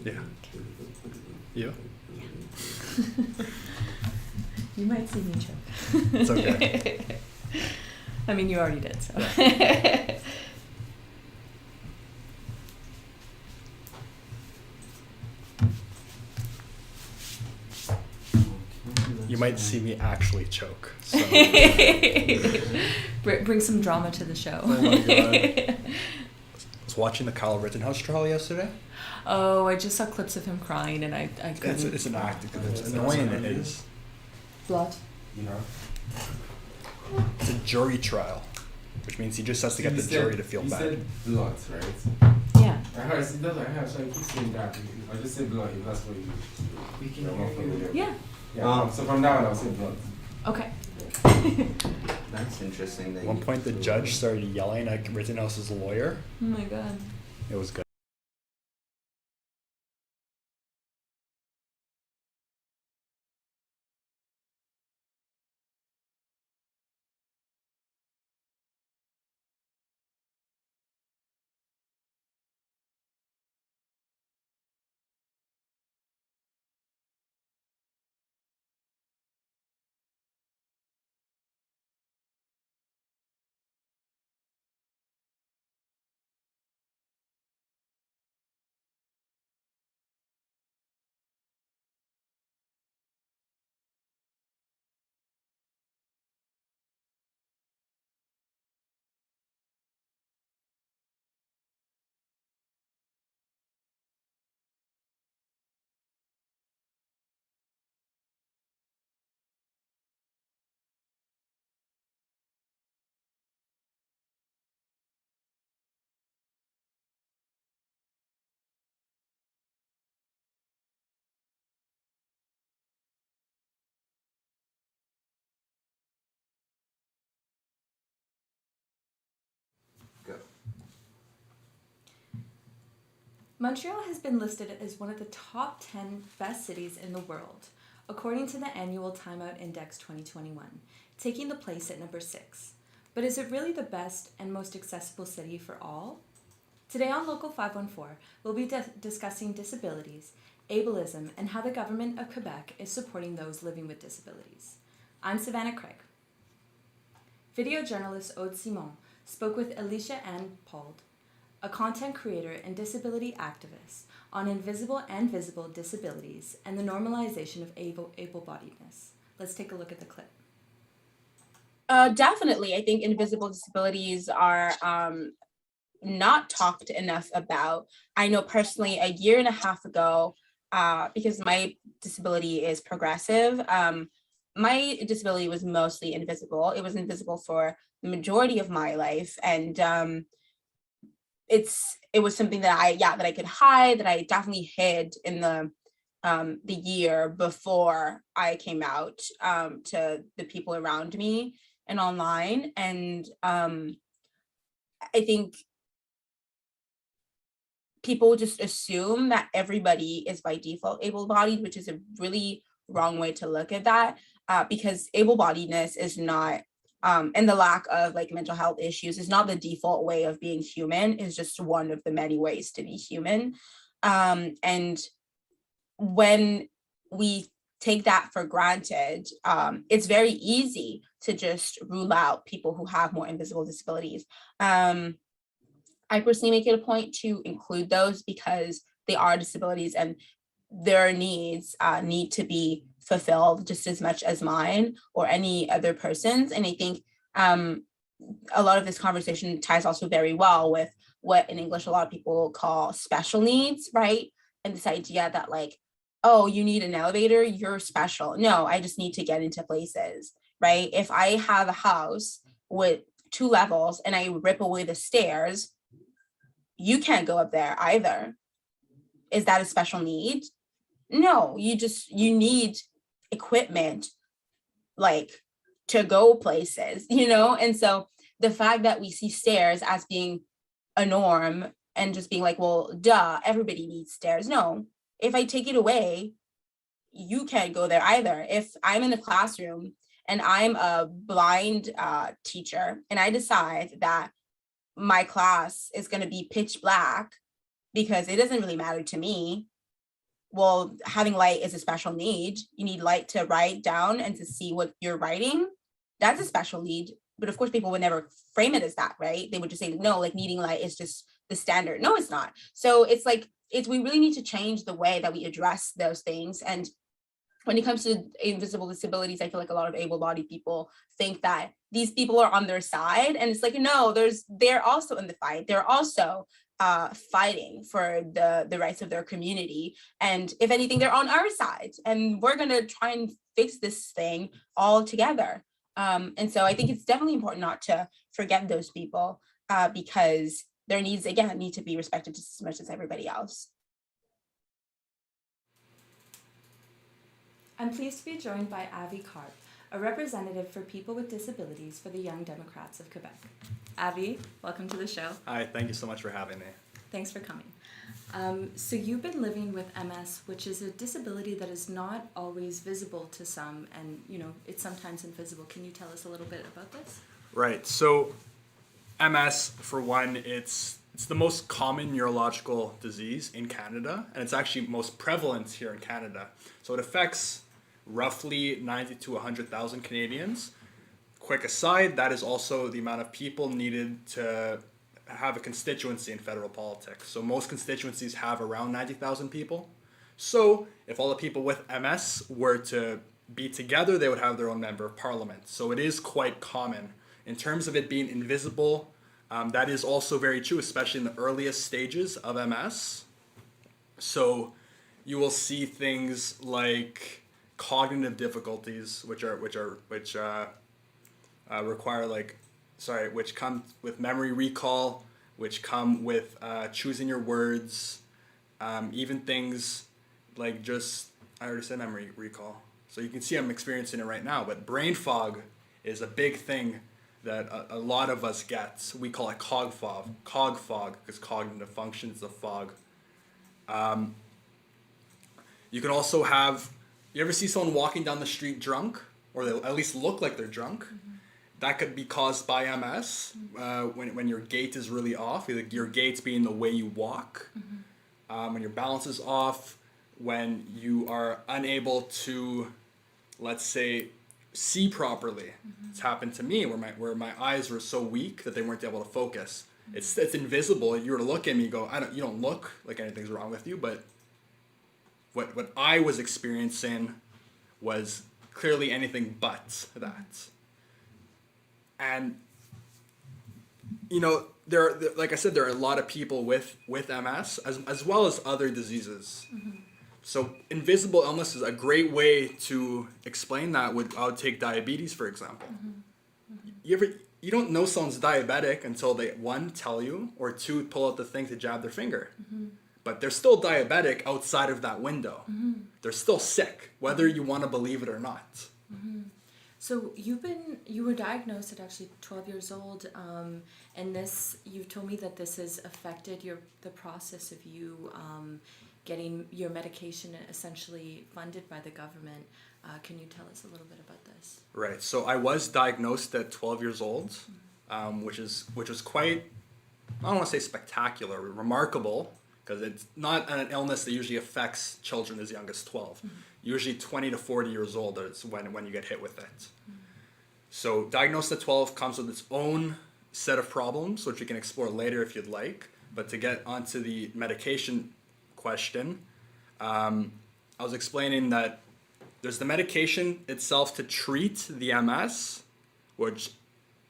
Yeah. You? You might see me choke. It's okay. I mean, you already did, so. You might see me actually choke. So. Bring some drama to the show. Oh my god. I was watching the Kyle Rittenhouse trial yesterday. Oh, I just saw clips of him crying, and I couldn't. It's an act. It's annoying. It is. Blood. You know? It's a jury trial, which means he just has to get the jury to feel you bad. Said blood, right? Yeah. I heard. See, that's what I heard. So I keep saying that. I just say blood. If that's what you. We can hear you. Yeah. Yeah. So from now on, I'll say blood. Okay. That's interesting. At one point, the judge started yelling at Rittenhouse's lawyer. Oh my god. It was good. Go. Montreal has been listed as one of the top 10 best cities in the world, according to the annual Time Out Index 2021, taking the place at number 6. But is it really the best and most accessible city for all? Today on Local 514, we'll be discussing disabilities, ableism, and how the government of Quebec is supporting those living with disabilities. I'm Savannah Craig. Video journalist Aude Simon spoke with Alicia Ann Pauld, a content creator and disability activist, on invisible and visible disabilities and the normalization of able-bodiedness. Let's take a look at the clip. Definitely. I think invisible disabilities are not talked enough about. I know personally a year and a half ago, because my disability is progressive, my disability was mostly invisible. It was invisible for the majority of my life. And it was something that I could hide, that I definitely hid in the year before I came out to the people around me and online. And I think people just assume that everybody is by default able-bodied, which is a really wrong way to look at that, because able-bodiedness is not, and the lack of like mental health issues is not the default way of being human. Is just one of the many ways to be human. And when we take that for granted, it's very easy to just rule out people who have more invisible disabilities. I personally make it a point to include those because they are disabilities and their needs need to be fulfilled just as much as mine or any other person's. And I think a lot of this conversation ties also very well with what in English a lot of people call special needs, right? And this idea that like, oh, you need an elevator, you're special. No, I just need to get into places, right? If I have a house with 2 levels and I rip away the stairs, you can't go up there either. Is that a special need? No, you need equipment like to go places, And so the fact that we see stairs as being a norm and just being like, well, duh, everybody needs stairs. No, if I take it away, you can't go there either. If I'm in a classroom and I'm a blind teacher and I decide that my class is going to be pitch black because it doesn't really matter to me, well, having light is a special need. You need light to write down and to see what you're writing. That's a special need. But of course, people would never frame it as that, right? They would just say, no, like needing light is just the standard. No, it's not. So it's like, we really need to change the way that we address those things. And when it comes to invisible disabilities, I feel like a lot of able-bodied people think that these people are on their side, and it's like, no, they're also in the fight. They're also fighting for the rights of their community, and if anything, they're on our side, and we're gonna try and fix this thing all together. And so I think it's definitely important not to forget those people, because their needs, again, need to be respected just as much as everybody else. I'm pleased to be joined by Avi Karp, a representative for people with disabilities for the Young Democrats of Quebec. Avi, welcome to the show. Hi, thank you so much for having me. Thanks for coming. So you've been living with MS, which is a disability that is not always visible to some, and it's sometimes invisible. Can you tell us a little bit about this? Right, so MS, for one, it's the most common neurological disease in Canada, and it's actually most prevalent here in Canada. So it affects roughly 90 to 100,000 Canadians. Quick aside, that is also the amount of people needed to have a constituency in federal politics. So most constituencies have around 90,000 people. So if all the people with MS were to be together, they would have their own member of parliament. So it is quite common. In terms of it being invisible, that is also very true, especially in the earliest stages of MS. So you will see things like cognitive difficulties, which come with memory recall, which come with choosing your words, even things like I already said memory recall. So you can see I'm experiencing it right now, but brain fog is a big thing that a lot of us get. We call it cog fog, because cognitive function is the fog. You can also you ever see someone walking down the street drunk, or they at least look like they're drunk? Mm-hmm. That could be caused by MS, when your gait is really off, like your gait's being the way you walk, mm-hmm. When your balance is off, when you are unable to, let's say, see properly. Mm-hmm. It's happened to me where my eyes were so weak that they weren't able to focus. Mm-hmm. It's invisible. If you were to look at me, you go, you don't look like anything's wrong with you, but what I was experiencing was clearly anything but that. And there are, like I said, there are a lot of people with MS as well as other diseases. Mm-hmm. So invisible illness is a great way to explain that. I would take diabetes, for example. Mm-hmm. Mm-hmm. You don't know someone's diabetic until they, one, tell you, or two, pull out the thing to jab their finger. Mm-hmm. But they're still diabetic outside of that window. Mm-hmm. They're still sick, whether you want to believe it or not. Mm-hmm. So you were diagnosed at actually 12 years old, and you've told me that this has affected the process of you getting your medication essentially funded by the government. Can you tell us a little bit about this? Right. So I was diagnosed at 12 years old, which was quite, I don't want to say spectacular, remarkable, because it's not an illness that usually affects children as young as 12. Mm-hmm. Usually 20 to 40 years old is when you get hit with it. Mm-hmm. So diagnosed at 12 comes with its own set of problems, which we can explore later if you'd like. But to get onto the medication question, I was explaining that there's the medication itself to treat the MS, which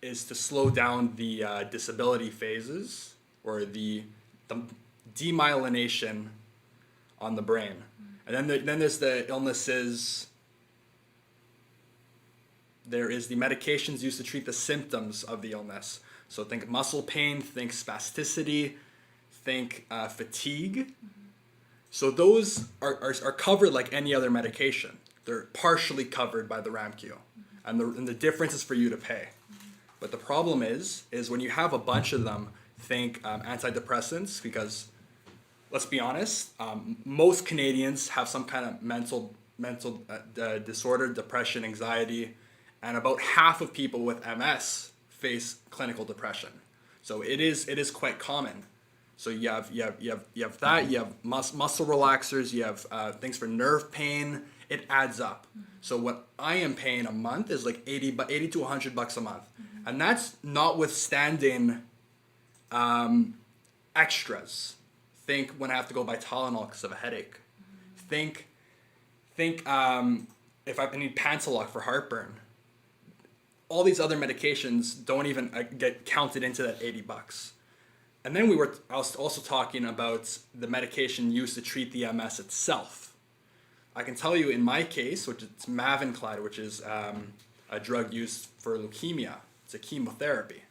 is to slow down the disability phases, or the demyelination on the brain. And then there's the illnesses. There is the medications used to treat the symptoms of the illness. So think muscle pain, think spasticity, think fatigue. So those are covered like any other medication. They're partially covered by the RAMQ. And the difference is for you to pay. But the problem is when you have a bunch of them, think antidepressants, because let's be honest, most Canadians have some kind of mental disorder, depression, anxiety, and about half of people with MS face clinical depression. So it is quite common. So you have that. You have muscle relaxers. You have things for nerve pain. It adds up. So what I am paying a month is like 80 to $100 a month, and that's notwithstanding extras. Think when I have to go buy Tylenol because of a headache. Think if I need Pantaloc for heartburn. All these other medications don't even get counted into that $80. And then I was also talking about the medication used to treat the MS itself. I can tell you in my case, which is Mavenclad, which is a drug used for leukemia. It's a chemotherapy.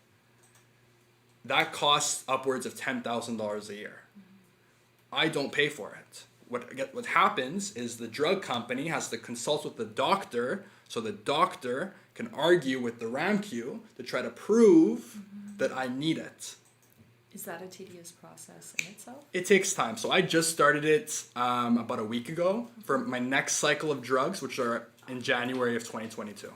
That costs upwards of $10,000 a year. I don't pay for it. What happens is the drug company has to consult with the doctor, so the doctor can argue with the RAMQ to try to prove that I need it. Is that a tedious process in itself? It takes time. So I just started it about a week ago for my next cycle of drugs, which are in January of 2022.